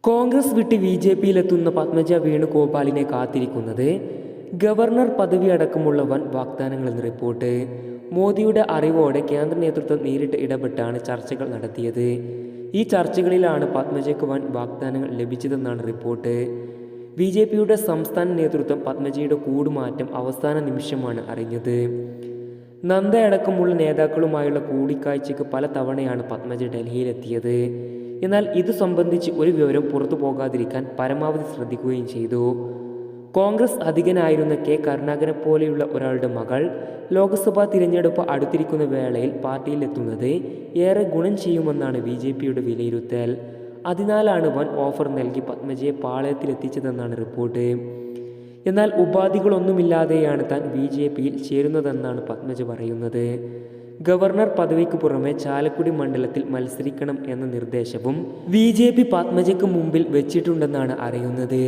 കോൺഗ്രസ് വിട്ട് BJPയിലെത്തുന്ന പത്മജ വേണുഗോപാലിനെ കാത്തിരിക്കുന്നത് ഗവർണർ പദവി അടക്കമുള്ള വൻ വാഗ്ദാനങ്ങളെന്ന് റിപ്പോർട്ട്. മോദിയുടെ അറിവോടെ കേന്ദ്ര നേതൃത്വം നേരിട്ട് ഇടപെട്ടാണ് ചർച്ചകൾ നടത്തിയത്. ഈ ചർച്ചകളിലാണ് പത്മജയ്ക്ക് വൻ വാഗ്ദാനങ്ങൾ ലഭിച്ചതെന്നാണ് റിപ്പോർട്ട്. BJPയുടെ സംസ്ഥാന നേതൃത്വം പത്മജയുടെ കൂടുമാറ്റം അവസാന നിമിഷമാണ് അറിഞ്ഞത്. നന്ദയടക്കമുള്ള നേതാക്കളുമായുള്ള കൂടിക്കാഴ്ചയ്ക്ക് പല തവണയാണ് പത്മജ ഡൽഹിയിലെത്തിയത്. എന്നാൽ ഇതു സംബന്ധിച്ച് ഒരു വിവരം പുറത്തു പോകാതിരിക്കാൻ പരമാവധി ശ്രദ്ധിക്കുകയും ചെയ്തു. കോൺഗ്രസ് അധികനായിരുന്ന കെ കരുണാകരനെ പോലെയുള്ള ഒരാളുടെ മകൾ ലോക്സഭാ തിരഞ്ഞെടുപ്പ് അടുത്തിരിക്കുന്ന വേളയിൽ പാർട്ടിയിലെത്തുന്നത് ഏറെ ഗുണം ചെയ്യുമെന്നാണ് BJPയുടെ വിലയിരുത്തൽ. അതിനാലാണ് വൻ ഓഫർ നൽകി പത്മജയെ പാളയത്തിലെത്തിച്ചതെന്നാണ് റിപ്പോർട്ട്. എന്നാൽ ഉപാധികളൊന്നുമില്ലാതെയാണ് താൻ BJPയിൽ ചേരുന്നതെന്നാണ് പത്മജ പറയുന്നത്. ഗവർണർ പദവിക്ക് പുറമെ ചാലക്കുടി മണ്ഡലത്തിൽ മത്സരിക്കണം എന്ന നിർദ്ദേശവും BJP പത്മജയ്ക്ക് മുമ്പിൽ വെച്ചിട്ടുണ്ടെന്നാണ് അറിയുന്നത്.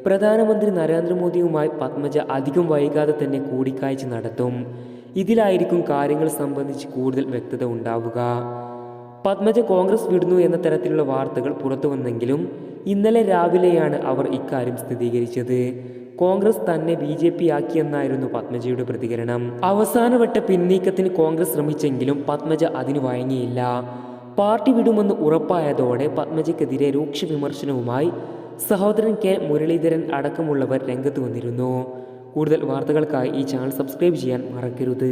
പ്രധാനമന്ത്രി നരേന്ദ്രമോദിയുമായി പത്മജ അധികം വൈകാതെ തന്നെ കൂടിക്കാഴ്ച നടത്തും. ഇതിലായിരിക്കും കാര്യങ്ങൾ സംബന്ധിച്ച് കൂടുതൽ വ്യക്തത ഉണ്ടാവുക. പത്മജ കോൺഗ്രസ് വിടുന്നു എന്ന തരത്തിലുള്ള വാർത്തകൾ പുറത്തു വന്നെങ്കിലും ഇന്നലെ രാവിലെയാണ് അവർ ഇക്കാര്യം സ്ഥിരീകരിച്ചത്. കോൺഗ്രസ് തന്നെ BJPയാക്കിയെന്നായിരുന്നു പത്മജയുടെ പ്രതികരണം. അവസാനവട്ട പിന്നീക്കത്തിന് കോൺഗ്രസ് ശ്രമിച്ചെങ്കിലും പത്മജ അതിന് വഴങ്ങിയില്ല. പാർട്ടി വിടുമെന്ന് ഉറപ്പായതോടെ പത്മജയ്ക്കെതിരെ രൂക്ഷ വിമർശനവുമായി സഹോദരൻ കെ മുരളീധരൻ അടക്കമുള്ളവർ രംഗത്ത് വന്നിരുന്നു. കൂടുതൽ വാർത്തകൾക്കായി ഈ ചാനൽ സബ്സ്ക്രൈബ് ചെയ്യാൻ മറക്കരുത്.